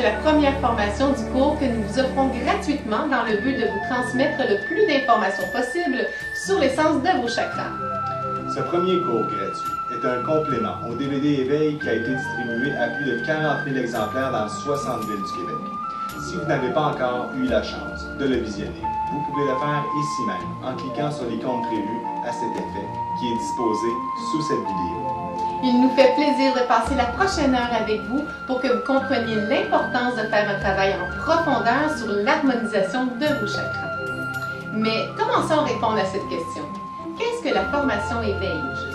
la première formation du cours que nous vous offrons gratuitement dans le but de vous transmettre le plus d'informations possible sur l'essence de vos chakras. Ce premier cours gratuit est un complément au DVD Éveil qui a été distribué à plus de 40 000 exemplaires dans 60 villes du Québec. Si vous n'avez pas encore eu la chance de le visionner, vous pouvez le faire ici même en cliquant sur l'icône prévue à cet effet qui est disposé sous cette vidéo. Il nous fait plaisir de passer la prochaine heure avec vous pour que vous compreniez l'importance de faire un travail en profondeur sur l'harmonisation de vos chakras. Mais commençons à répondre à cette question. Qu'est-ce que la formation Éveil, juste?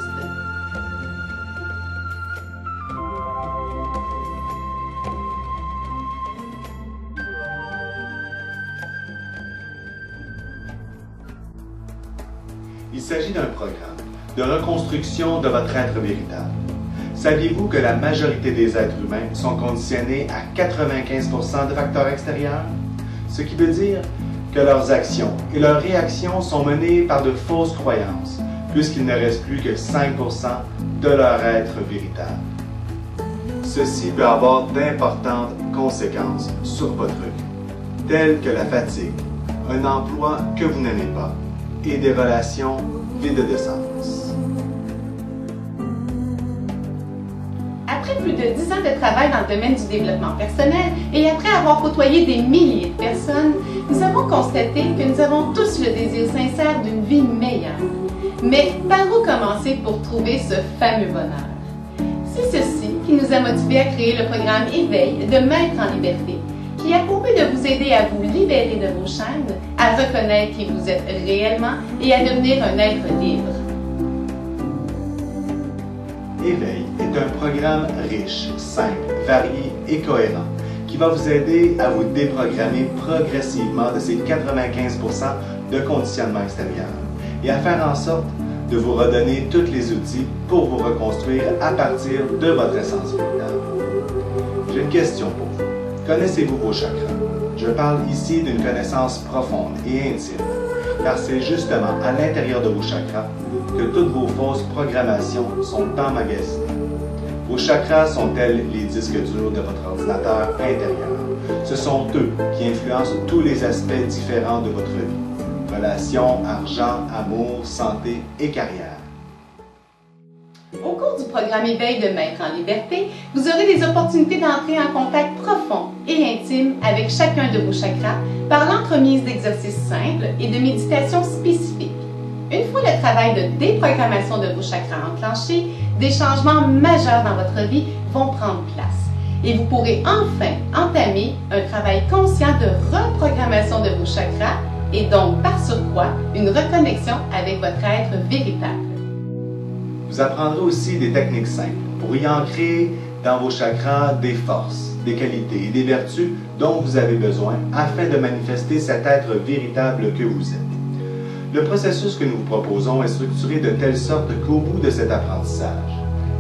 Il s'agit d'un programme de reconstruction de votre être véritable. Saviez-vous que la majorité des êtres humains sont conditionnés à 95% de facteurs extérieurs? Ce qui veut dire que leurs actions et leurs réactions sont menées par de fausses croyances, puisqu'il ne reste plus que 5% de leur être véritable. Ceci peut avoir d'importantes conséquences sur votre vie, telles que la fatigue, un emploi que vous n'aimez pas et des relations vides de sens. Après plus de 10 ans de travail dans le domaine du développement personnel et après avoir côtoyé des milliers de personnes, nous avons constaté que nous avons tous le désir sincère d'une vie meilleure. Mais par où commencer pour trouver ce fameux bonheur? C'est ceci qui nous a motivés à créer le programme Éveil de Maître en Liberté, qui a pour but de vous aider à vous libérer de vos chaînes, à reconnaître qui vous êtes réellement et à devenir un être libre. Éveil est un programme riche, simple, varié et cohérent qui va vous aider à vous déprogrammer progressivement de ces 95% de conditionnement extérieur et à faire en sorte de vous redonner tous les outils pour vous reconstruire à partir de votre essence véritable. J'ai une question pour vous. Connaissez-vous vos chakras? Je parle ici d'une connaissance profonde et intime, car c'est justement à l'intérieur de vos chakras que toutes vos fausses programmations sont emmagasinées. Vos chakras sont tels les disques durs de votre ordinateur intérieur. Ce sont eux qui influencent tous les aspects différents de votre vie. Relations, argent, amour, santé et carrière. Au cours du programme Éveil de Maître en Liberté, vous aurez des opportunités d'entrer en contact profond et intime avec chacun de vos chakras par l'entremise d'exercices simples et de méditations spécifiques. Une fois le travail de déprogrammation de vos chakras enclenché, des changements majeurs dans votre vie vont prendre place. Et vous pourrez enfin entamer un travail conscient de reprogrammation de vos chakras et donc par surcroît une reconnexion avec votre être véritable. Vous apprendrez aussi des techniques simples pour y ancrer dans vos chakras des forces, des qualités et des vertus dont vous avez besoin afin de manifester cet être véritable que vous êtes. Le processus que nous vous proposons est structuré de telle sorte qu'au bout de cet apprentissage,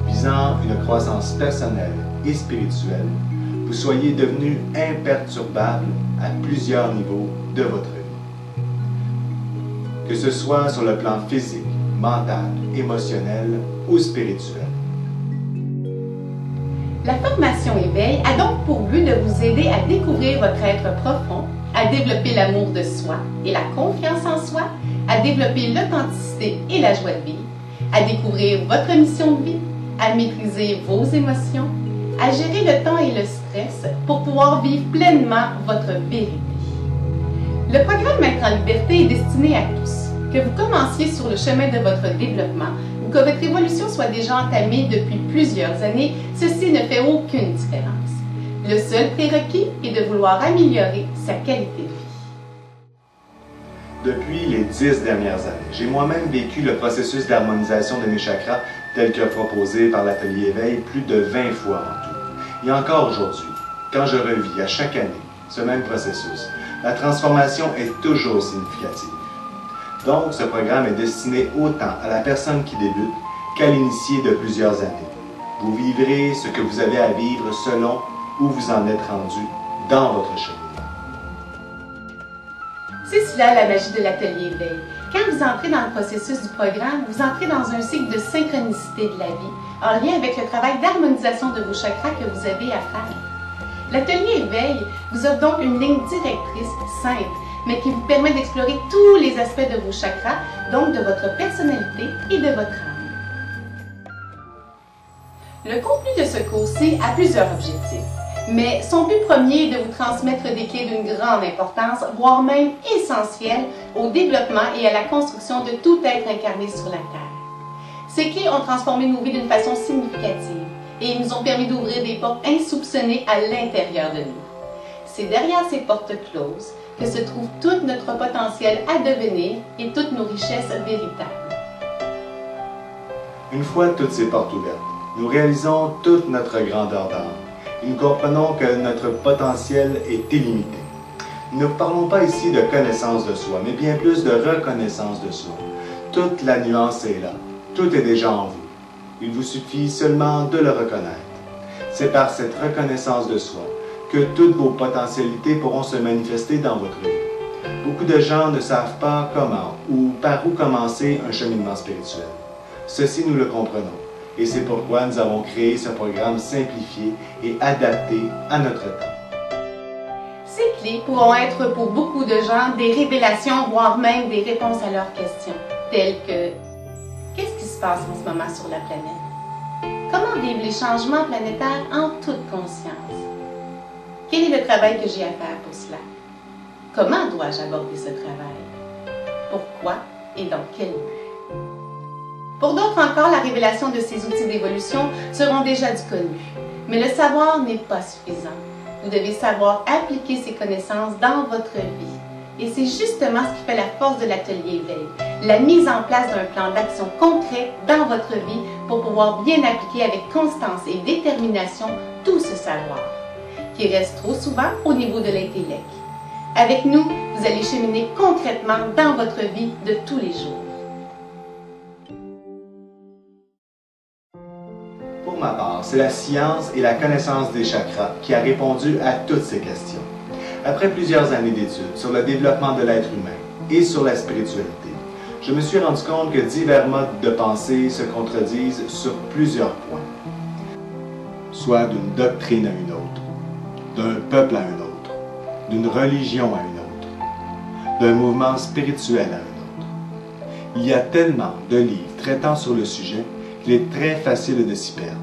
visant une croissance personnelle et spirituelle, vous soyez devenu imperturbable à plusieurs niveaux de votre vie. Que ce soit sur le plan physique, mental, émotionnel ou spirituel. La formation Éveil a donc pour but de vous aider à découvrir votre être profond, à développer l'amour de soi et la confiance en soi, à développer l'authenticité et la joie de vivre, à découvrir votre mission de vie, à maîtriser vos émotions, à gérer le temps et le stress pour pouvoir vivre pleinement votre vérité. Le programme Maître en Liberté est destiné à tous. Que vous commenciez sur le chemin de votre développement ou que votre évolution soit déjà entamée depuis plusieurs années, ceci ne fait aucune différence. Le seul prérequis est de vouloir améliorer sa qualité de vie. Depuis les 10 dernières années, j'ai moi-même vécu le processus d'harmonisation de mes chakras tel que proposé par l'atelier Éveil plus de 20 fois en tout. Et encore aujourd'hui, quand je revis à chaque année ce même processus, la transformation est toujours significative. Donc, ce programme est destiné autant à la personne qui débute qu'à l'initié de plusieurs années. Vous vivrez ce que vous avez à vivre selon où vous en êtes rendu dans votre cheminement. C'est cela la magie de l'atelier Éveil. Quand vous entrez dans le processus du programme, vous entrez dans un cycle de synchronicité de la vie, en lien avec le travail d'harmonisation de vos chakras que vous avez à faire. L'atelier éveil vous offre donc une ligne directrice simple, mais qui vous permet d'explorer tous les aspects de vos chakras, donc de votre personnalité et de votre âme. Le contenu de ce cours-ci a plusieurs objectifs, mais son but premier est de vous transmettre des clés d'une grande importance, voire même essentielles, au développement et à la construction de tout être incarné sur la Terre. Ces clés ont transformé nos vies d'une façon significative et nous ont permis d'ouvrir des portes insoupçonnées à l'intérieur de nous. C'est derrière ces portes closes que se trouve tout notre potentiel à devenir et toutes nos richesses véritables. Une fois toutes ces portes ouvertes, nous réalisons toute notre grandeur d'âme. Nous comprenons que notre potentiel est illimité. Nous ne parlons pas ici de connaissance de soi, mais bien plus de reconnaissance de soi. Toute la nuance est là. Tout est déjà en vous. Il vous suffit seulement de le reconnaître. C'est par cette reconnaissance de soi que toutes vos potentialités pourront se manifester dans votre vie. Beaucoup de gens ne savent pas comment ou par où commencer un cheminement spirituel. Ceci, nous le comprenons. Et c'est pourquoi nous avons créé ce programme simplifié et adapté à notre temps. Ces clés pourront être pour beaucoup de gens des révélations, voire même des réponses à leurs questions, telles que qu'est-ce qui se passe en ce moment sur la planète? Comment vivre les changements planétaires en toute conscience? Quel est le travail que j'ai à faire pour cela? Comment dois-je aborder ce travail? Pourquoi et dans quel but? Pour d'autres encore, la révélation de ces outils d'évolution seront déjà du connu. Mais le savoir n'est pas suffisant. Vous devez savoir appliquer ces connaissances dans votre vie. Et c'est justement ce qui fait la force de l'atelier éveil, la mise en place d'un plan d'action concret dans votre vie pour pouvoir bien appliquer avec constance et détermination tout ce savoir, qui reste trop souvent au niveau de l'intellect. Avec nous, vous allez cheminer concrètement dans votre vie de tous les jours. Pour ma part, c'est la science et la connaissance des chakras qui a répondu à toutes ces questions. Après plusieurs années d'études sur le développement de l'être humain et sur la spiritualité, je me suis rendu compte que divers modes de pensée se contredisent sur plusieurs points, soit d'une doctrine à une autre, d'un peuple à un autre, d'une religion à une autre, d'un mouvement spirituel à un autre. Il y a tellement de livres traitant sur le sujet qu'il est très facile de s'y perdre,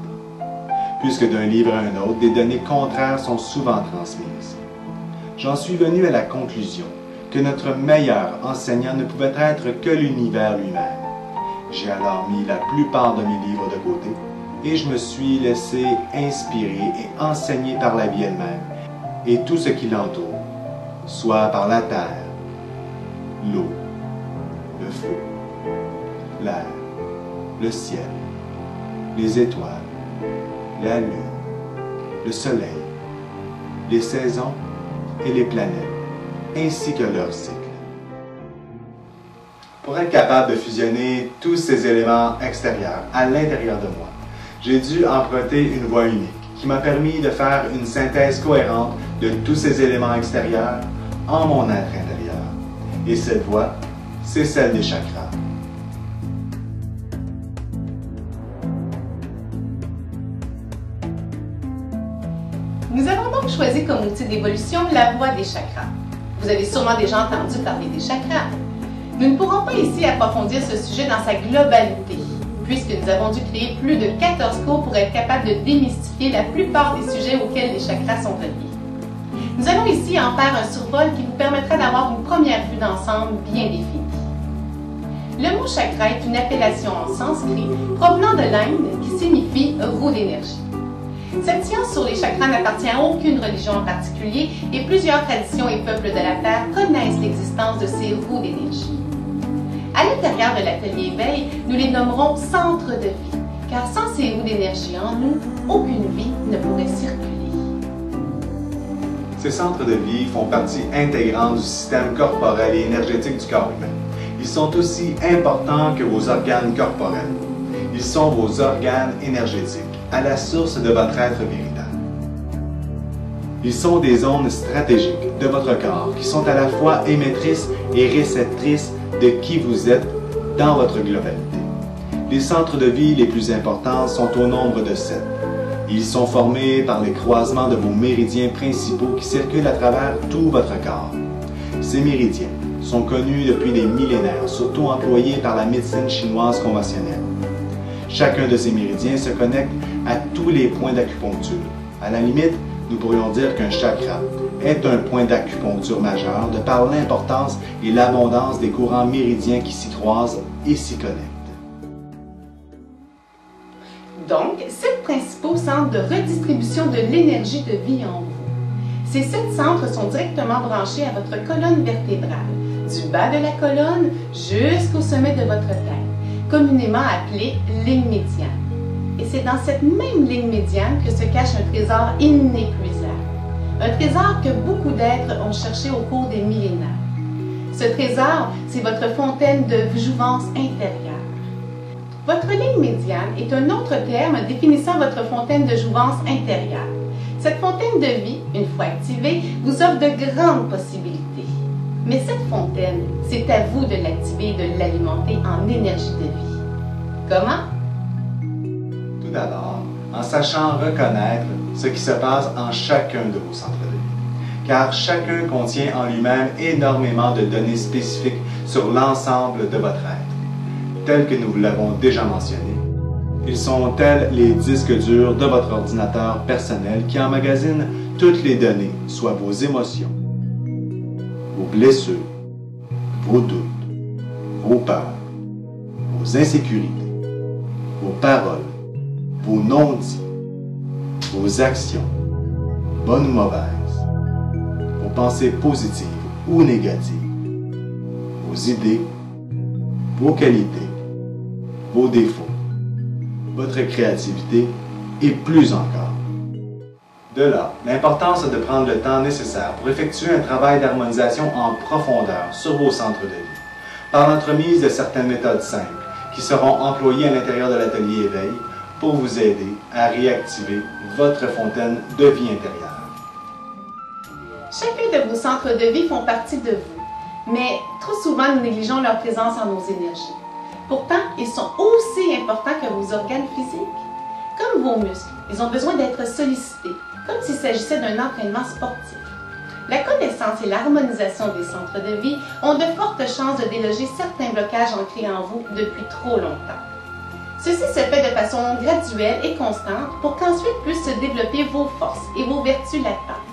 puisque d'un livre à un autre, des données contraires sont souvent transmises. J'en suis venu à la conclusion que notre meilleur enseignant ne pouvait être que l'univers lui-même. J'ai alors mis la plupart de mes livres de côté et je me suis laissé inspirer et enseigner par la vie elle-même et tout ce qui l'entoure, soit par la terre, l'eau, le feu, l'air, le ciel, les étoiles, la lune, le soleil, les saisons et les planètes, ainsi que leurs cycles. Pour être capable de fusionner tous ces éléments extérieurs à l'intérieur de moi, j'ai dû emprunter une voie unique qui m'a permis de faire une synthèse cohérente de tous ces éléments extérieurs en mon être intérieur. Et cette voie, c'est celle des chakras. Nous avons donc choisi comme outil d'évolution la voie des chakras. Vous avez sûrement déjà entendu parler des chakras. Nous ne pourrons pas ici approfondir ce sujet dans sa globalité, puisque nous avons dû créer plus de 14 cours pour être capables de démystifier la plupart des sujets auxquels les chakras sont reliés. Nous allons ici en faire un survol qui vous permettra d'avoir une première vue d'ensemble bien définie. Le mot chakra est une appellation en sanskrit provenant de l'Inde qui signifie roue d'énergie. Cette science sur les chakras n'appartient à aucune religion en particulier et plusieurs traditions et peuples de la Terre connaissent l'existence de ces roues d'énergie. À l'intérieur de l'atelier éveil, nous les nommerons centres de vie, car sans ces roues d'énergie en nous, aucune vie ne pourrait circuler. Ces centres de vie font partie intégrante du système corporel et énergétique du corps humain. Ils sont aussi importants que vos organes corporels. Ils sont vos organes énergétiques, à la source de votre être véritable. Ils sont des zones stratégiques de votre corps qui sont à la fois émettrices et réceptrices de qui vous êtes dans votre globalité. Les centres de vie les plus importants sont au nombre de 7. Ils sont formés par les croisements de vos méridiens principaux qui circulent à travers tout votre corps. Ces méridiens sont connus depuis des millénaires, surtout employés par la médecine chinoise conventionnelle. Chacun de ces méridiens se connecte à tous les points d'acupuncture. À la limite, nous pourrions dire qu'un chakra est un point d'acupuncture majeur de par l'importance et l'abondance des courants méridiens qui s'y croisent et s'y connectent. Donc, 7 principaux centres de redistribution de l'énergie de vie en vous. Ces 7 centres sont directement branchés à votre colonne vertébrale, du bas de la colonne jusqu'au sommet de votre tête, communément appelée ligne médiane. Et c'est dans cette même ligne médiane que se cache un trésor inépuisable. Un trésor que beaucoup d'êtres ont cherché au cours des millénaires. Ce trésor, c'est votre fontaine de jouvence intérieure. Votre ligne médiane est un autre terme définissant votre fontaine de jouvence intérieure. Cette fontaine de vie, une fois activée, vous offre de grandes possibilités. Mais cette fontaine, c'est à vous de l'activer et de l'alimenter en énergie de vie. Comment? Tout d'abord, en sachant reconnaître ce qui se passe en chacun de vos centres de vie. Car chacun contient en lui-même énormément de données spécifiques sur l'ensemble de votre être. Tels que nous vous l'avons déjà mentionné, ils sont tels les disques durs de votre ordinateur personnel qui emmagasinent toutes les données, soit vos émotions, vos blessures, vos doutes, vos peurs, vos insécurités, vos paroles, vos non-dits, vos actions, bonnes ou mauvaises, vos pensées positives ou négatives, vos idées, vos qualités, vos défauts, votre créativité et plus encore. De là, l'importance de prendre le temps nécessaire pour effectuer un travail d'harmonisation en profondeur sur vos centres de vie, par l'entremise de certaines méthodes simples qui seront employées à l'intérieur de l'atelier Éveil pour vous aider à réactiver votre fontaine de vie intérieure. Chacun de vos centres de vie font partie de vous, mais trop souvent nous négligeons leur présence en nos énergies. Pourtant, ils sont aussi importants que vos organes physiques. Comme vos muscles, ils ont besoin d'être sollicités, comme s'il s'agissait d'un entraînement sportif. La connaissance et l'harmonisation des centres de vie ont de fortes chances de déloger certains blocages ancrés en vous depuis trop longtemps. Ceci se fait de façon graduelle et constante pour qu'ensuite puissent se développer vos forces et vos vertus latentes.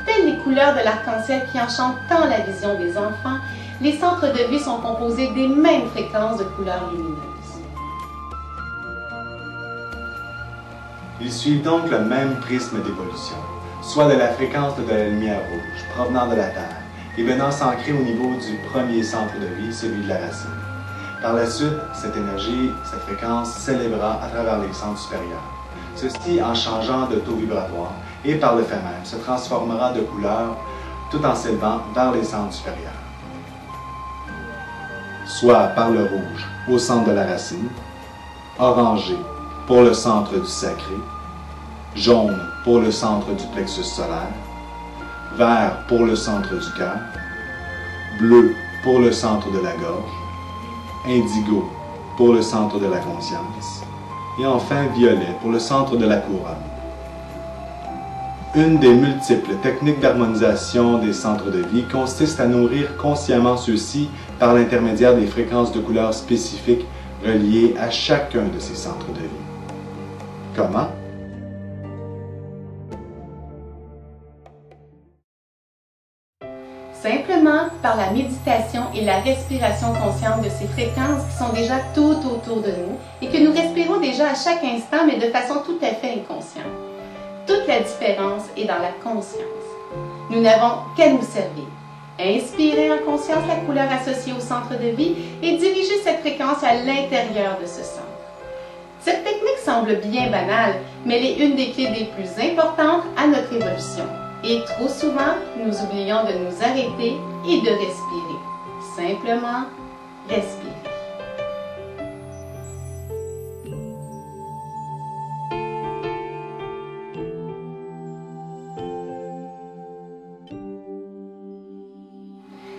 Telles les couleurs de l'arc-en-ciel qui enchantent tant la vision des enfants, les centres de vie sont composés des mêmes fréquences de couleurs lumineuses. Ils suivent donc le même prisme d'évolution, soit de la fréquence de la lumière rouge provenant de la Terre et venant s'ancrer au niveau du premier centre de vie, celui de la racine. Par la suite, cette énergie, cette fréquence s'élèvera à travers les centres supérieurs. Ceci en changeant de taux vibratoire et par le fait même se transformera de couleur tout en s'élevant vers les centres supérieurs. Soit par le rouge au centre de la racine, orangé pour le centre du sacré, jaune pour le centre du plexus solaire, vert pour le centre du cœur, bleu pour le centre de la gorge, indigo pour le centre de la conscience, et enfin violet pour le centre de la couronne. Une des multiples techniques d'harmonisation des centres de vie consiste à nourrir consciemment ceux-ci par l'intermédiaire des fréquences de couleurs spécifiques reliées à chacun de ces centres de vie. Comment? Simplement par la méditation et la respiration consciente de ces fréquences qui sont déjà tout autour de nous et que nous respirons déjà à chaque instant, mais de façon tout à fait inconsciente. Toute la différence est dans la conscience. Nous n'avons qu'à nous servir. Inspirez en conscience la couleur associée au centre de vie et dirigez cette fréquence à l'intérieur de ce centre. Cette technique semble bien banale, mais elle est une des clés des plus importantes à notre évolution. Et trop souvent, nous oublions de nous arrêter et de respirer. Simplement, respirer.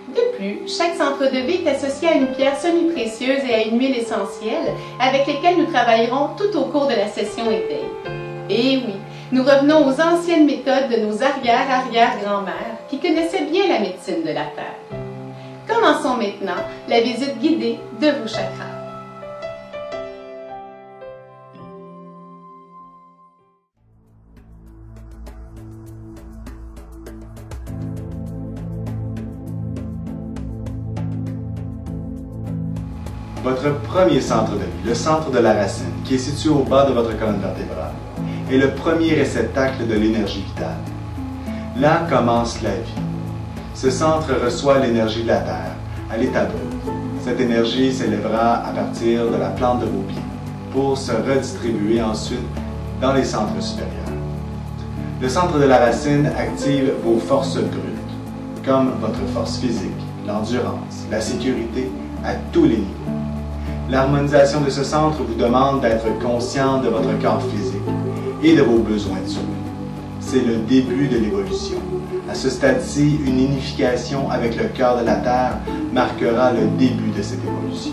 De plus, chaque centre de vie est associé à une pierre semi-précieuse et à une huile essentielle avec lesquelles nous travaillerons tout au cours de la session éveil. Et oui, nous revenons aux anciennes méthodes de nos arrière-arrière-grand-mères qui connaissaient bien la médecine de la Terre. Commençons maintenant la visite guidée de vos chakras. Votre premier centre de vie, le centre de la racine, qui est situé au bas de votre colonne vertébrale, est le premier réceptacle de l'énergie vitale. Là commence la vie. Ce centre reçoit l'énergie de la Terre, à l'état brut. Cette énergie s'élèvera à partir de la plante de vos pieds, pour se redistribuer ensuite dans les centres supérieurs. Le centre de la racine active vos forces brutes, comme votre force physique, l'endurance, la sécurité, à tous les niveaux. L'harmonisation de ce centre vous demande d'être conscient de votre corps physique et de vos besoins de survie. C'est le début de l'évolution. À ce stade-ci, une unification avec le cœur de la Terre marquera le début de cette évolution.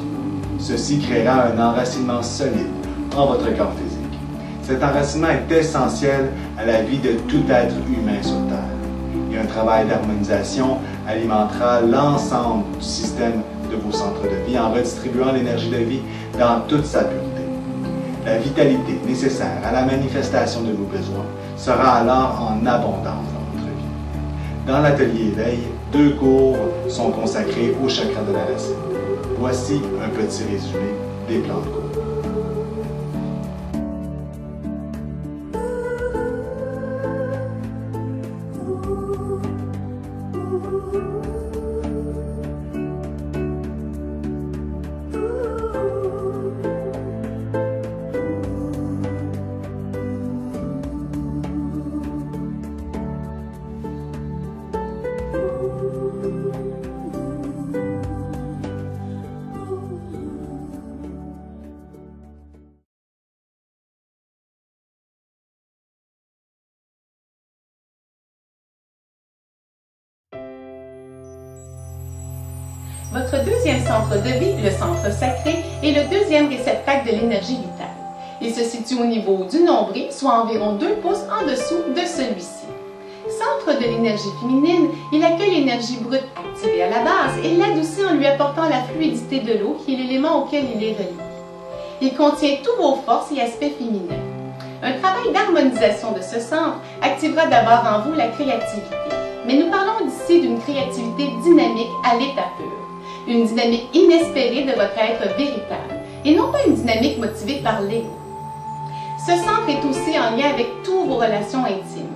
Ceci créera un enracinement solide en votre corps physique. Cet enracinement est essentiel à la vie de tout être humain sur Terre. Et un travail d'harmonisation alimentera l'ensemble du système de vos centres de vie en redistribuant l'énergie de vie dans toute sa pureté. La vitalité nécessaire à la manifestation de vos besoins sera alors en abondance dans votre vie. Dans l'atelier éveil, 2 cours sont consacrés au chakra de la racine. Voici un petit résumé des plans de cours. Votre deuxième centre de vie, le centre sacré, est le deuxième réceptacle de l'énergie vitale. Il se situe au niveau du nombril, soit environ 2 pouces en dessous de celui-ci. Centre de l'énergie féminine, il accueille l'énergie brute activée à la base et l'adoucit en lui apportant la fluidité de l'eau qui est l'élément auquel il est relié. Il contient tous vos forces et aspects féminins. Un travail d'harmonisation de ce centre activera d'abord en vous la créativité. Mais nous parlons ici d'une créativité dynamique à l'état pur. Une dynamique inespérée de votre être véritable, et non pas une dynamique motivée par l'ego. Ce centre est aussi en lien avec toutes vos relations intimes.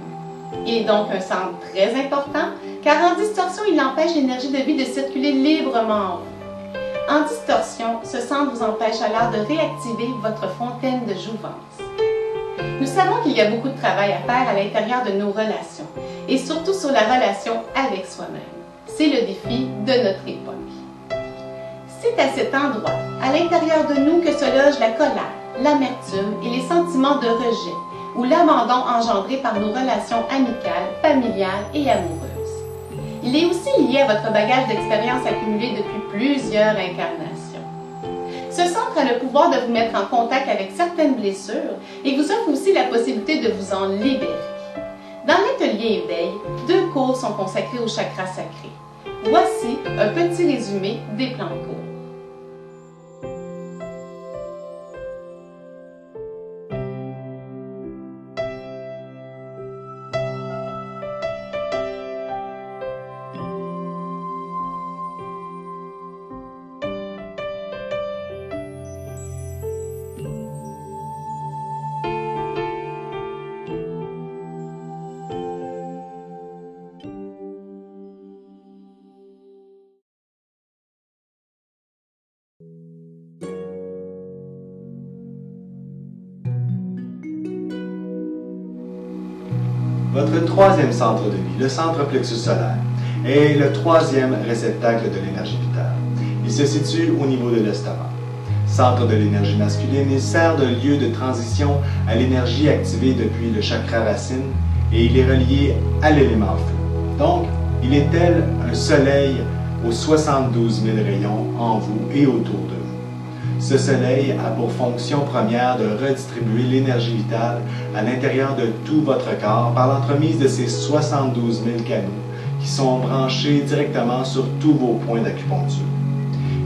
Il est donc un centre très important, car en distorsion, il empêche l'énergie de vie de circuler librement en vous. En distorsion, ce centre vous empêche alors de réactiver votre fontaine de jouvence. Nous savons qu'il y a beaucoup de travail à faire à l'intérieur de nos relations, et surtout sur la relation avec soi-même. C'est le défi de notre époque. C'est à cet endroit, à l'intérieur de nous, que se loge la colère, l'amertume et les sentiments de rejet, ou l'abandon engendré par nos relations amicales, familiales et amoureuses. Il est aussi lié à votre bagage d'expériences accumulées depuis plusieurs incarnations. Ce centre a le pouvoir de vous mettre en contact avec certaines blessures et vous offre aussi la possibilité de vous en libérer. Dans l'atelier éveil, 2 cours sont consacrés au chakra sacré. Voici un petit résumé des plans de cours. Votre troisième centre de vie, le centre plexus solaire, est le 3e réceptacle de l'énergie vitale. Il se situe au niveau de l'estomac. Centre de l'énergie masculine, il sert de lieu de transition à l'énergie activée depuis le chakra racine et il est relié à l'élément feu. Donc, il est tel un soleil aux 72 000 rayons en vous et autour de vous. Ce soleil a pour fonction première de redistribuer l'énergie vitale à l'intérieur de tout votre corps par l'entremise de ces 72 000 canaux qui sont branchés directement sur tous vos points d'acupuncture.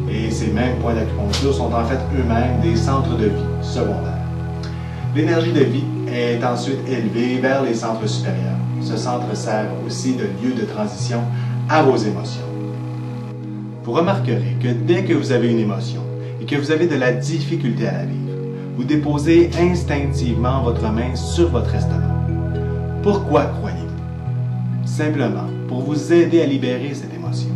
Et ces mêmes points d'acupuncture sont en fait eux-mêmes des centres de vie secondaires. L'énergie de vie est ensuite élevée vers les centres supérieurs. Ce centre sert aussi de lieu de transition à vos émotions. Vous remarquerez que dès que vous avez une émotion et que vous avez de la difficulté à la vivre, vous déposez instinctivement votre main sur votre estomac. Pourquoi croyez-vous? Simplement pour vous aider à libérer cette émotion.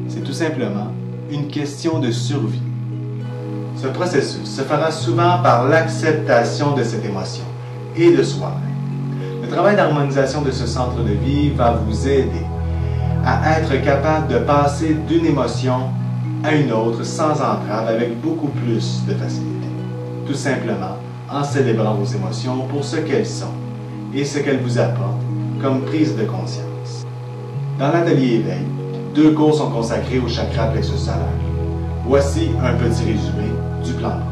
C'est tout simplement une question de survie. Ce processus se fera souvent par l'acceptation de cette émotion et de soi-même. Le travail d'harmonisation de ce centre de vie va vous aider à être capable de passer d'une émotion à une autre sans entrave avec beaucoup plus de facilité. Tout simplement en célébrant vos émotions pour ce qu'elles sont et ce qu'elles vous apportent comme prise de conscience. Dans l'atelier éveil, 2 cours sont consacrés au chakra plexus solaire. Voici un petit résumé du plan de cours.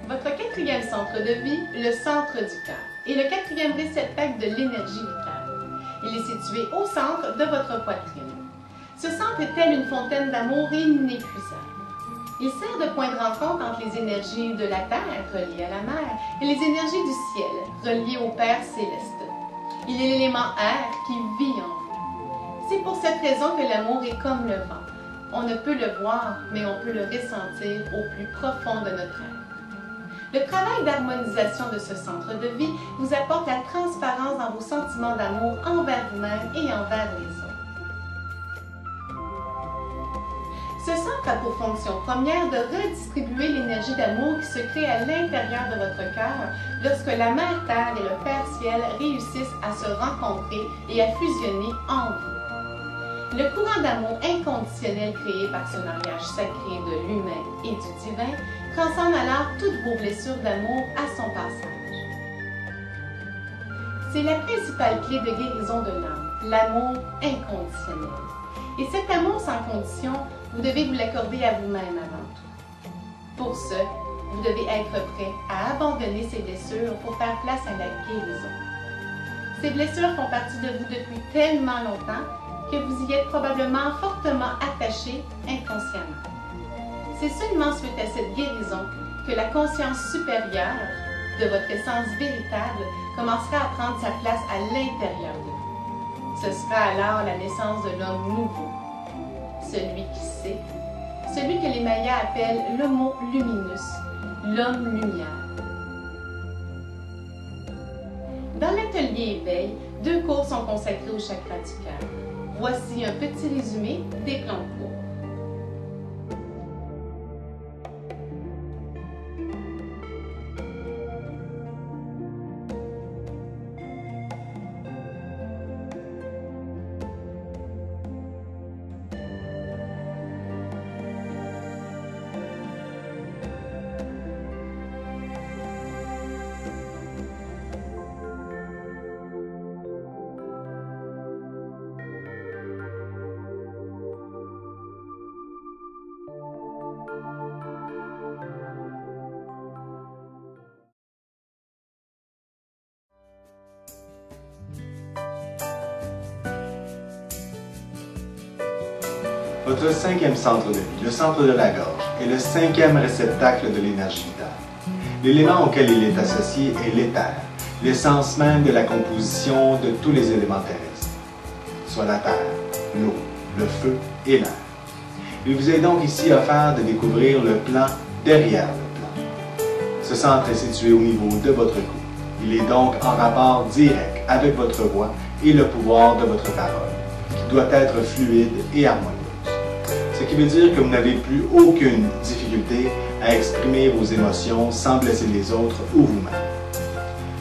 Votre 4e centre de vie, le centre du cœur, est le 4e réceptacle de l'énergie vitale. Il est situé au centre de votre poitrine. Ce centre est tel une fontaine d'amour inépuisable. Il sert de point de rencontre entre les énergies de la terre, reliées à la mer, et les énergies du ciel, reliées au Père céleste. Il est l'élément air qui vit en vous. C'est pour cette raison que l'amour est comme le vent. On ne peut le voir, mais on peut le ressentir au plus profond de notre être. Le travail d'harmonisation de ce centre de vie vous apporte la transparence dans vos sentiments d'amour envers vous-même et envers les autres. Ce centre a pour fonction première de redistribuer l'énergie d'amour qui se crée à l'intérieur de votre cœur lorsque la Mère Terre et le Père Ciel réussissent à se rencontrer et à fusionner en vous. Le courant d'amour inconditionnel créé par ce mariage sacré de l'humain et du divin transcende alors toutes vos blessures d'amour à son passage. C'est la principale clé de guérison de l'âme, l'amour inconditionnel. Et cet amour sans condition, vous devez vous l'accorder à vous-même avant tout. Pour ce, vous devez être prêt à abandonner ces blessures pour faire place à la guérison. Ces blessures font partie de vous depuis tellement longtemps que vous y êtes probablement fortement attaché inconsciemment. C'est seulement suite à cette guérison que la conscience supérieure de votre essence véritable commencera à prendre sa place à l'intérieur de vous. Ce sera alors la naissance de l'homme nouveau, celui qui sait, celui que les Mayas appellent l'homo luminus, l'homme lumière. Dans l'atelier éveil, 2 cours sont consacrés au chakra du cœur. Voici un petit résumé des plans de cours. Votre 5e centre de vie, le centre de la gorge, est le 5e réceptacle de l'énergie vitale. L'élément auquel il est associé est l'éther, l'essence même de la composition de tous les éléments terrestres, soit la terre, l'eau, le feu et l'air. Il vous est donc ici offert de découvrir le plan derrière le plan. Ce centre est situé au niveau de votre cou. Il est donc en rapport direct avec votre voix et le pouvoir de votre parole, qui doit être fluide et harmonieuse. Ce qui veut dire que vous n'avez plus aucune difficulté à exprimer vos émotions sans blesser les autres ou vous-même.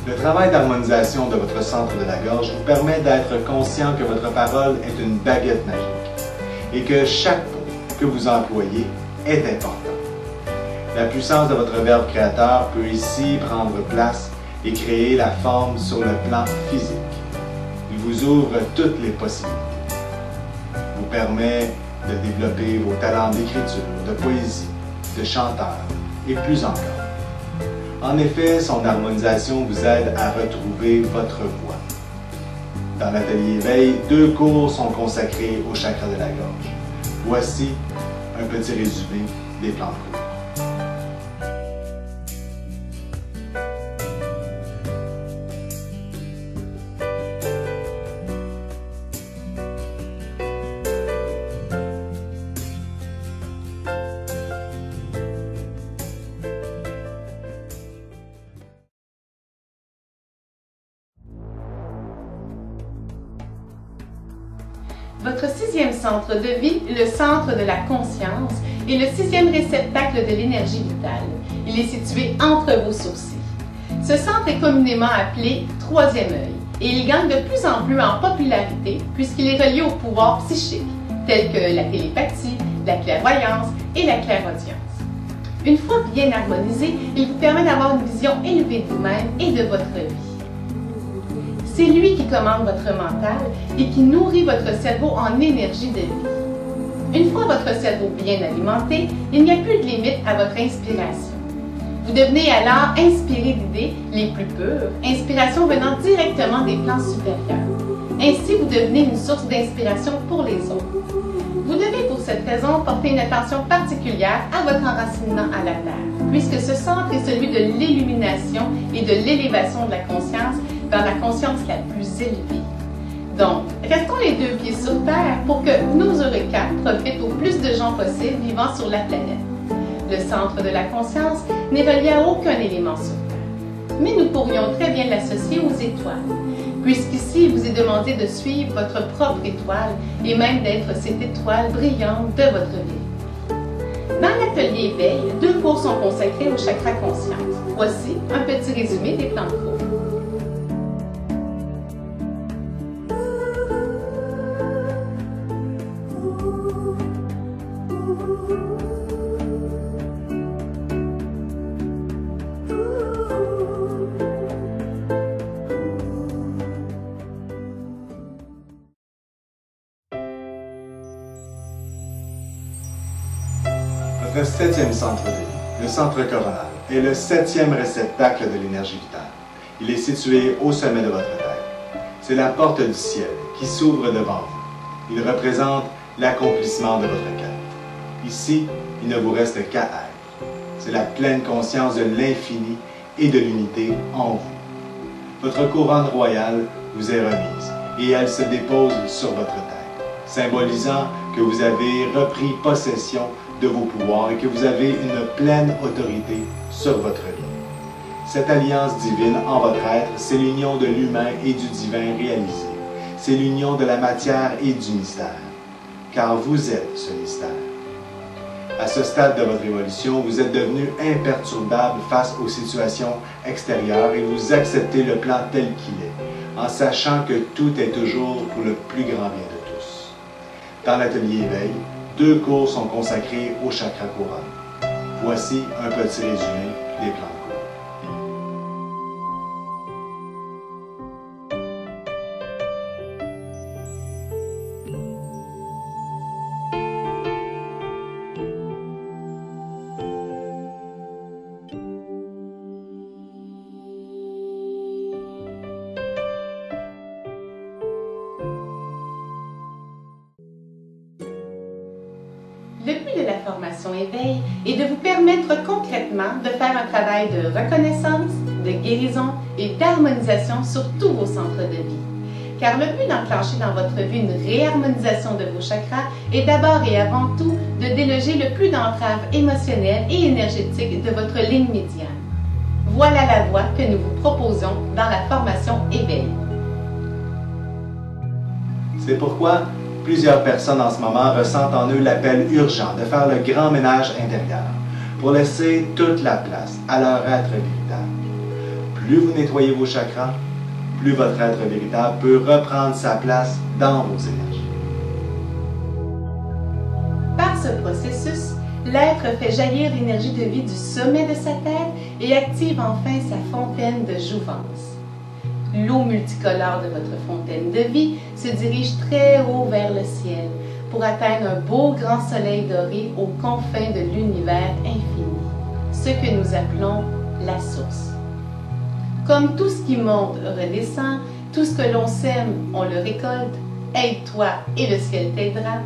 Le travail d'harmonisation de votre centre de la gorge vous permet d'être conscient que votre parole est une baguette magique et que chaque mot que vous employez est important. La puissance de votre verbe créateur peut ici prendre place et créer la forme sur le plan physique. Il vous ouvre toutes les possibilités. Vous permet de développer vos talents d'écriture, de poésie, de chanteur et plus encore. En effet, son harmonisation vous aide à retrouver votre voix. Dans l'atelier éveil, 2 cours sont consacrés au chakra de la gorge. Voici un petit résumé des plans de cours. Votre 6e centre de vie, le centre de la conscience, est le 6e réceptacle de l'énergie vitale. Il est situé entre vos sourcils. Ce centre est communément appelé 3e œil et il gagne de plus en plus en popularité puisqu'il est relié au pouvoir psychique, tels que la télépathie, la clairvoyance et la clairaudience. Une fois bien harmonisé, il vous permet d'avoir une vision élevée de vous-même et de votre vie. C'est lui qui commande votre mental et qui nourrit votre cerveau en énergie de vie. Une fois votre cerveau bien alimenté, il n'y a plus de limite à votre inspiration. Vous devenez alors inspiré d'idées les plus pures, inspiration venant directement des plans supérieurs. Ainsi, vous devenez une source d'inspiration pour les autres. Vous devez pour cette raison porter une attention particulière à votre enracinement à la Terre, puisque ce centre est celui de l'illumination et de l'élévation de la conscience vers la conscience la plus élevée. Donc, restons les 2 pieds sur Terre pour que nos Eureka profitent au plus de gens possible vivant sur la planète. Le centre de la conscience n'est relié à aucun élément sur Terre, mais nous pourrions très bien l'associer aux étoiles, puisqu'ici il vous est demandé de suivre votre propre étoile et même d'être cette étoile brillante de votre vie. Dans l'atelier éveil, 2 cours sont consacrés au chakra conscience. Voici un petit résumé des plans de cours. Votre 7e centre de vie, le centre coronal, est le 7e réceptacle de l'énergie vitale. Il est situé au sommet de votre tête. C'est la porte du ciel qui s'ouvre devant vous. Il représente l'accomplissement de votre quête. Ici, il ne vous reste qu'à être. C'est la pleine conscience de l'infini et de l'unité en vous. Votre couronne royale vous est remise et elle se dépose sur votre tête, symbolisant que vous avez repris possession de vos pouvoirs et que vous avez une pleine autorité sur votre vie. Cette alliance divine en votre être, c'est l'union de l'humain et du divin réalisé. C'est l'union de la matière et du mystère, car vous êtes ce mystère. À ce stade de votre évolution, vous êtes devenu imperturbable face aux situations extérieures et vous acceptez le plan tel qu'il est, en sachant que tout est toujours pour le plus grand bien de tous. Dans l'atelier éveil, 2 cours sont consacrés au chakra couronne. Voici un petit résumé des plans de cours. Le but de la formation éveil est de vous permettre concrètement de faire un travail de reconnaissance, de guérison et d'harmonisation sur tous vos centres de vie. Car le but d'enclencher dans votre vie une réharmonisation de vos chakras est d'abord et avant tout de déloger le plus d'entraves émotionnelles et énergétiques de votre ligne médiane. Voilà la voie que nous vous proposons dans la formation éveil. C'est pourquoi plusieurs personnes en ce moment ressentent en eux l'appel urgent de faire le grand ménage intérieur pour laisser toute la place à leur être véritable. Plus vous nettoyez vos chakras, plus votre être véritable peut reprendre sa place dans vos énergies. Par ce processus, l'être fait jaillir l'énergie de vie du sommet de sa tête et active enfin sa fontaine de jouvence. L'eau multicolore de votre fontaine de vie se dirige très haut vers le ciel pour atteindre un beau grand soleil doré aux confins de l'univers infini, ce que nous appelons la source. Comme tout ce qui monte redescend, tout ce que l'on sème, on le récolte, aide-toi et le ciel t'aidera.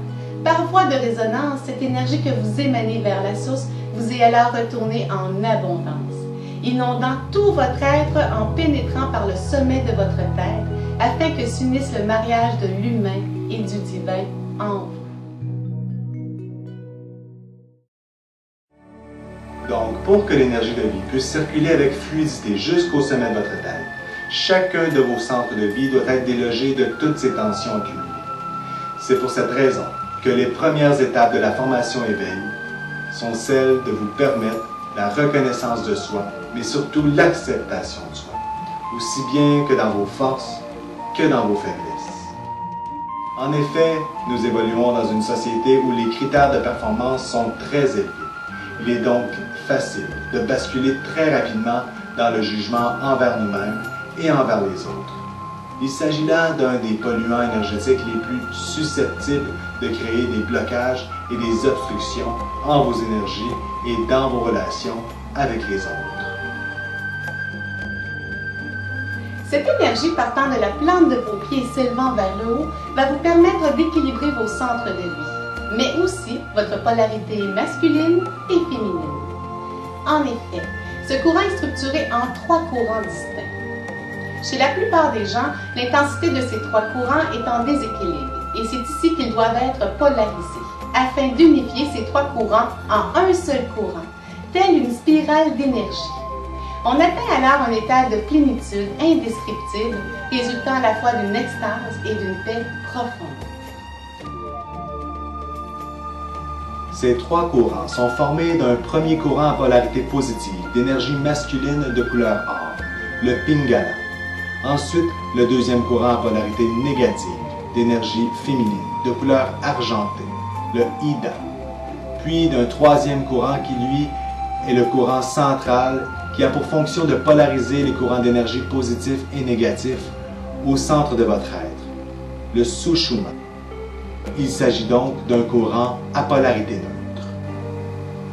Par voie de résonance, cette énergie que vous émanez vers la source vous est alors retournée en abondance, inondant tout votre être en pénétrant par le sommet de votre tête, afin que s'unisse le mariage de l'humain et du divin en vous. Donc, pour que l'énergie de vie puisse circuler avec fluidité jusqu'au sommet de votre tête, chacun de vos centres de vie doit être délogé de toutes ces tensions accumulées. C'est pour cette raison que les premières étapes de la formation éveil sont celles de vous permettre la reconnaissance de soi, mais surtout l'acceptation de soi, aussi bien que dans vos forces que dans vos faiblesses. En effet, nous évoluons dans une société où les critères de performance sont très élevés. Il est donc facile de basculer très rapidement dans le jugement envers nous-mêmes et envers les autres. Il s'agit là d'un des polluants énergétiques les plus susceptibles de créer des blocages et des obstructions en vos énergies et dans vos relations avec les autres. Cette énergie partant de la plante de vos pieds et s'élevant vers le haut va vous permettre d'équilibrer vos centres de vie, mais aussi votre polarité masculine et féminine. En effet, ce courant est structuré en 3 courants distincts. Chez la plupart des gens, l'intensité de ces 3 courants est en déséquilibre et c'est ici qu'ils doivent être polarisés, afin d'unifier ces 3 courants en un seul courant, telle une spirale d'énergie. On atteint alors un état de plénitude indescriptible, résultant à la fois d'une extase et d'une paix profonde. Ces 3 courants sont formés d'un premier courant à polarité positive d'énergie masculine de couleur or, le Pingala. Ensuite, le deuxième courant à polarité négative d'énergie féminine de couleur argentée, le Ida. Puis d'un troisième courant qui, lui, est le courant central qui a pour fonction de polariser les courants d'énergie positifs et négatifs au centre de votre être, le Sushumna. Il s'agit donc d'un courant à polarité neutre.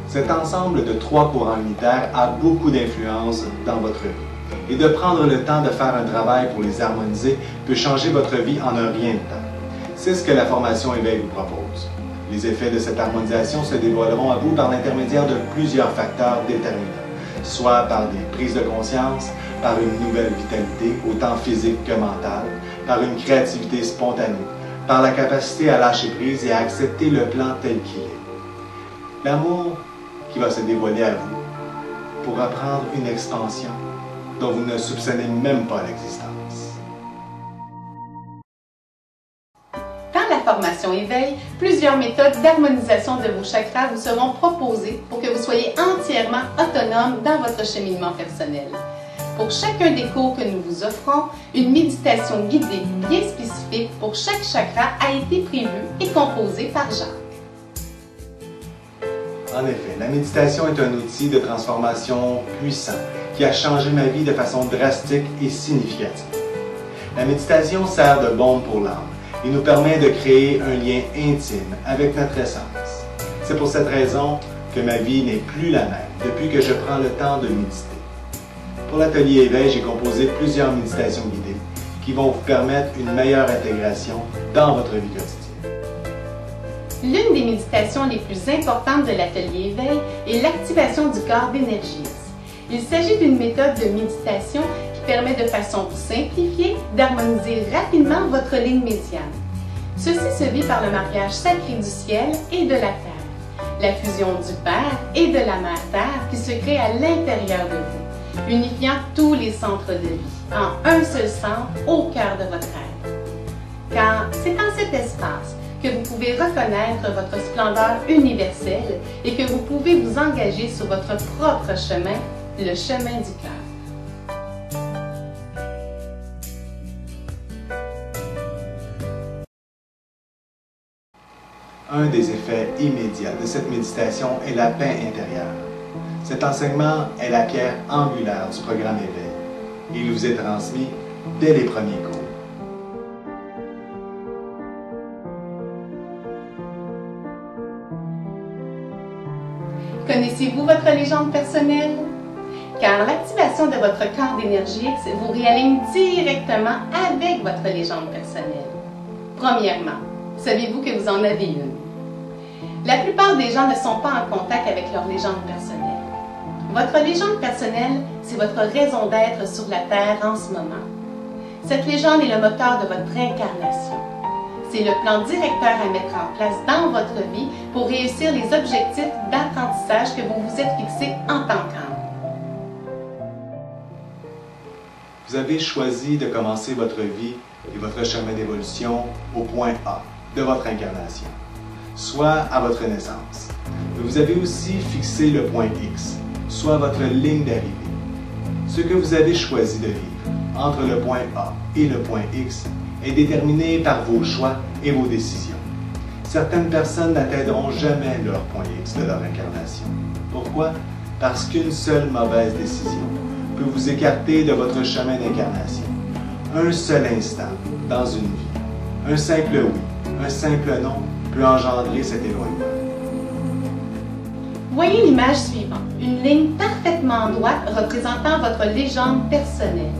Cet ensemble de 3 courants unitaires a beaucoup d'influence dans votre vie. Et de prendre le temps de faire un travail pour les harmoniser peut changer votre vie en un rien de temps. C'est ce que la formation éveil vous propose. Les effets de cette harmonisation se dévoileront à vous par l'intermédiaire de plusieurs facteurs déterminants, soit par des prises de conscience, par une nouvelle vitalité, autant physique que mentale, par une créativité spontanée, par la capacité à lâcher prise et à accepter le plan tel qu'il est. L'amour qui va se dévoiler à vous pourra prendre une expansion dont vous ne soupçonnez même pas l'existence. Dans la formation éveil, plusieurs méthodes d'harmonisation de vos chakras vous seront proposées pour que vous soyez entièrement autonome dans votre cheminement personnel. Pour chacun des cours que nous vous offrons, une méditation guidée bien spécifique pour chaque chakra a été prévue et composée par Jacques. En effet, la méditation est un outil de transformation puissant qui a changé ma vie de façon drastique et significative. La méditation sert de bombe pour l'âme et nous permet de créer un lien intime avec notre essence. C'est pour cette raison que ma vie n'est plus la même depuis que je prends le temps de méditer. Pour l'atelier éveil, j'ai composé plusieurs méditations guidées qui vont vous permettre une meilleure intégration dans votre vie quotidienne. L'une des méditations les plus importantes de l'atelier éveil est l'activation du corps d'énergie. Il s'agit d'une méthode de méditation qui permet de façon simplifiée d'harmoniser rapidement votre ligne médiane. Ceci se vit par le mariage sacré du ciel et de la terre, la fusion du Père et de la Mère Terre qui se crée à l'intérieur de vous, unifiant tous les centres de vie en un seul centre au cœur de votre être. Car c'est en cet espace que vous pouvez reconnaître votre splendeur universelle et que vous pouvez vous engager sur votre propre chemin, le chemin du cœur. Un des effets immédiats de cette méditation est la paix intérieure. Cet enseignement est la pierre angulaire du programme Éveil. Il vous est transmis dès les premiers cours. Connaissez-vous votre légende personnelle? Car l'activation de votre corps d'énergie X vous réaligne directement avec votre légende personnelle. Premièrement, savez-vous que vous en avez une? La plupart des gens ne sont pas en contact avec leur légende personnelle. Votre légende personnelle, c'est votre raison d'être sur la Terre en ce moment. Cette légende est le moteur de votre incarnation. C'est le plan directeur à mettre en place dans votre vie pour réussir les objectifs d'apprentissage que vous vous êtes fixés en tant qu'âme. Vous avez choisi de commencer votre vie et votre chemin d'évolution au point A de votre incarnation, soit à votre naissance. Vous avez aussi fixé le point X, soit votre ligne d'arrivée. Ce que vous avez choisi de vivre entre le point A et le point X est déterminé par vos choix et vos décisions. Certaines personnes n'atteindront jamais leur point X de leur incarnation. Pourquoi? Parce qu'une seule mauvaise décision peut vous écarter de votre chemin d'incarnation. Un seul instant dans une vie, un simple oui, un simple non peut engendrer cet éloignement. Voyez l'image suivante, une ligne parfaitement droite représentant votre légende personnelle,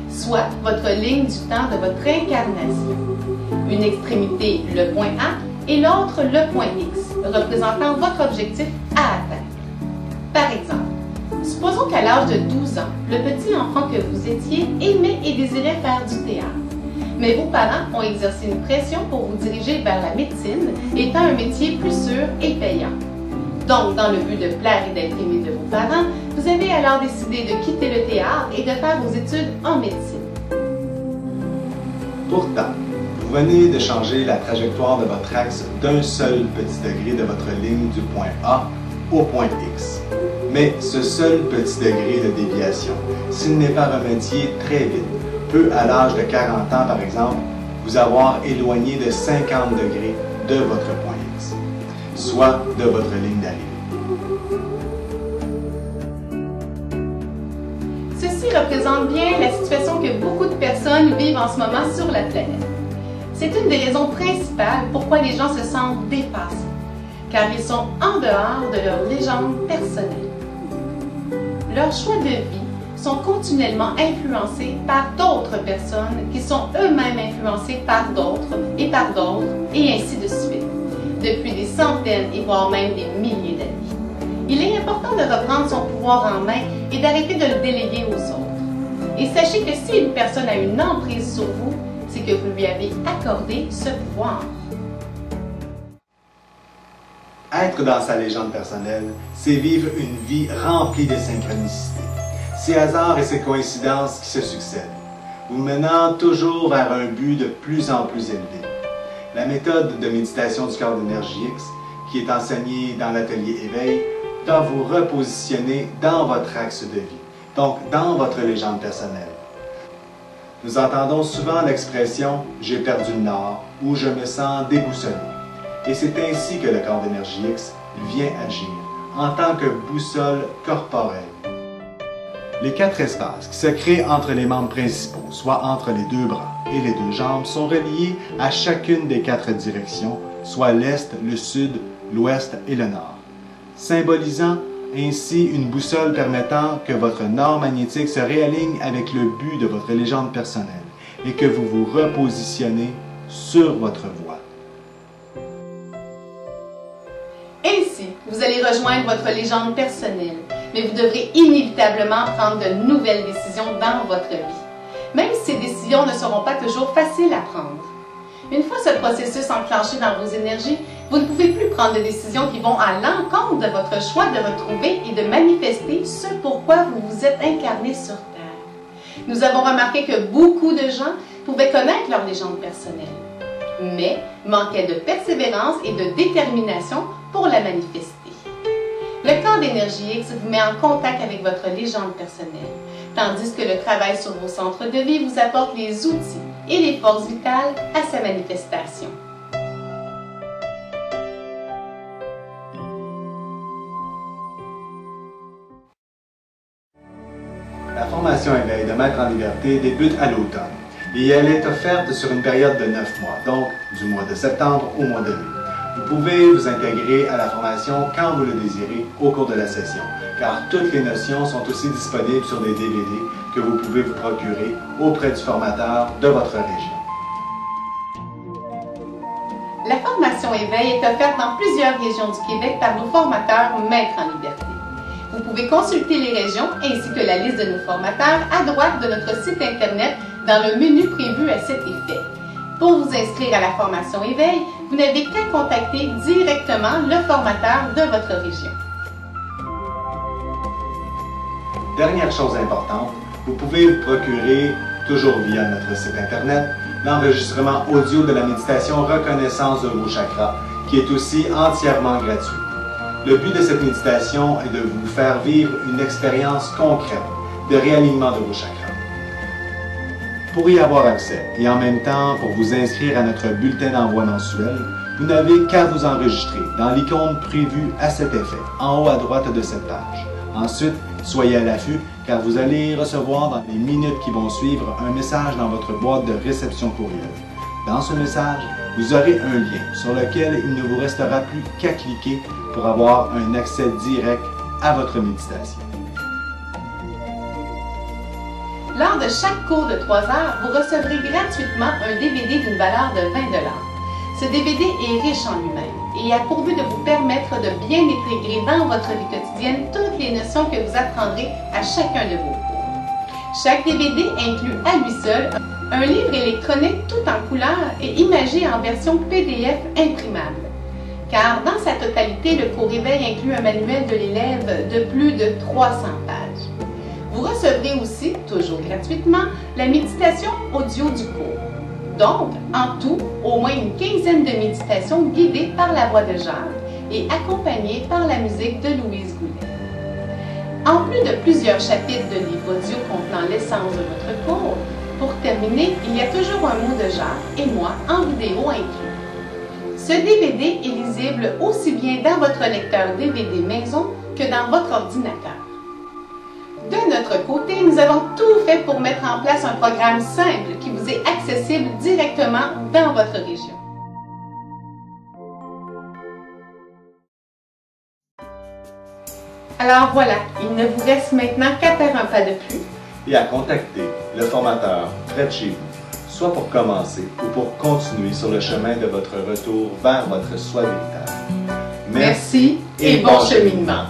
soit votre ligne du temps de votre incarnation. Une extrémité, le point A, et l'autre, le point X, représentant votre objectif à atteindre. Par exemple, supposons qu'à l'âge de 12 ans, le petit enfant que vous étiez aimait et désirait faire du théâtre. Mais vos parents ont exercé une pression pour vous diriger vers la médecine, étant un métier plus sûr et payant. Donc, dans le but de plaire et d'être aimé de vos parents, vous avez alors décidé de quitter le théâtre et de faire vos études en médecine. Pourtant, vous venez de changer la trajectoire de votre axe d'un seul petit degré de votre ligne du point A au point X. Mais ce seul petit degré de déviation, s'il n'est pas remédié très vite, peut, à l'âge de 40 ans par exemple, vous avoir éloigné de 50 degrés de votre point X, soit de votre ligne d'arrivée. Ceci représente bien la situation que beaucoup de personnes vivent en ce moment sur la planète. C'est une des raisons principales pourquoi les gens se sentent dépassés, car ils sont en dehors de leur légende personnelle. Leurs choix de vie sont continuellement influencés par d'autres personnes qui sont eux-mêmes influencées par d'autres, et ainsi de suite, depuis des centaines et voire même des milliers d'années. Il est important de reprendre son pouvoir en main et d'arrêter de le déléguer aux autres. Et sachez que si une personne a une emprise sur vous, c'est que vous lui avez accordé ce pouvoir. Être dans sa légende personnelle, c'est vivre une vie remplie de synchronicités. Ces hasards et ces coïncidences qui se succèdent, vous menant toujours vers un but de plus en plus élevé. La méthode de méditation du corps d'énergie X, qui est enseignée dans l'atelier Éveil, doit vous repositionner dans votre axe de vie, donc dans votre légende personnelle. Nous entendons souvent l'expression « j'ai perdu le nord » ou « je me sens déboussolé ». Et c'est ainsi que le corps d'énergie X vient agir, en tant que boussole corporelle. Les 4 espaces qui se créent entre les membres principaux, soit entre les 2 bras et les 2 jambes, sont reliés à chacune des 4 directions, soit l'Est, le Sud, l'Ouest et le Nord, symbolisant ainsi une boussole permettant que votre nord magnétique se réaligne avec le but de votre légende personnelle et que vous vous repositionnez sur votre voie. Ainsi, vous allez rejoindre votre légende personnelle, mais vous devrez inévitablement prendre de nouvelles décisions dans votre vie, même si ces décisions ne seront pas toujours faciles à prendre. Une fois ce processus enclenché dans vos énergies, vous ne pouvez plus prendre de décisions qui vont à l'encontre de votre choix de retrouver et de manifester ce pourquoi vous vous êtes incarné sur Terre. Nous avons remarqué que beaucoup de gens pouvaient connaître leur légende personnelle. mais manquait de persévérance et de détermination pour la manifester. Le corps d'énergie X vous met en contact avec votre légende personnelle, tandis que le travail sur vos centres de vie vous apporte les outils et les forces vitales à sa manifestation. La formation Éveil de Maître en Liberté débute à l'automne et elle est offerte sur une période de 9 mois, donc du mois de septembre au mois de mai. Vous pouvez vous intégrer à la formation quand vous le désirez au cours de la session, car toutes les notions sont aussi disponibles sur des DVD que vous pouvez vous procurer auprès du formateur de votre région. La formation Éveil est offerte dans plusieurs régions du Québec par nos formateurs Maîtres en Liberté. Vous pouvez consulter les régions ainsi que la liste de nos formateurs à droite de notre site Internet dans le menu prévu à cet effet. Pour vous inscrire à la formation Éveil, vous n'avez qu'à contacter directement le formateur de votre région. Dernière chose importante, vous pouvez vous procurer, toujours via notre site Internet, l'enregistrement audio de la méditation Reconnaissance de vos chakras, qui est aussi entièrement gratuit. Le but de cette méditation est de vous faire vivre une expérience concrète de réalignement de vos chakras. Pour y avoir accès et en même temps pour vous inscrire à notre bulletin d'envoi mensuel, vous n'avez qu'à vous enregistrer dans l'icône prévue à cet effet, en haut à droite de cette page. Ensuite, soyez à l'affût car vous allez recevoir dans les minutes qui vont suivre un message dans votre boîte de réception courriel. Dans ce message, vous aurez un lien sur lequel il ne vous restera plus qu'à cliquer pour avoir un accès direct à votre méditation. Lors de chaque cours de 3 heures, vous recevrez gratuitement un DVD d'une valeur de 20 $. Ce DVD est riche en lui-même et a pour but de vous permettre de bien intégrer dans votre vie quotidienne toutes les notions que vous apprendrez à chacun de vos cours. Chaque DVD inclut à lui seul un livre électronique tout en couleur et imagé en version PDF imprimable. Car dans sa totalité, le cours Éveil inclut un manuel de l'élève de plus de 300 pages. Vous recevrez aussi, toujours gratuitement, la méditation audio du cours. Donc, en tout, au moins une quinzaine de méditations guidées par la voix de Jacques et accompagnées par la musique de Louise Goulet. En plus de plusieurs chapitres de livres audio contenant l'essence de votre cours, pour terminer, il y a toujours un mot de Jacques et moi en vidéo inclus. Ce DVD est lisible aussi bien dans votre lecteur DVD maison que dans votre ordinateur. De notre côté, nous avons tout fait pour mettre en place un programme simple qui vous est accessible directement dans votre région. Alors voilà, il ne vous reste maintenant qu'à faire un pas de plus et à contacter le formateur près de chez vous, soit pour commencer ou pour continuer sur le chemin de votre retour vers votre soi véritable. Merci et bon cheminement!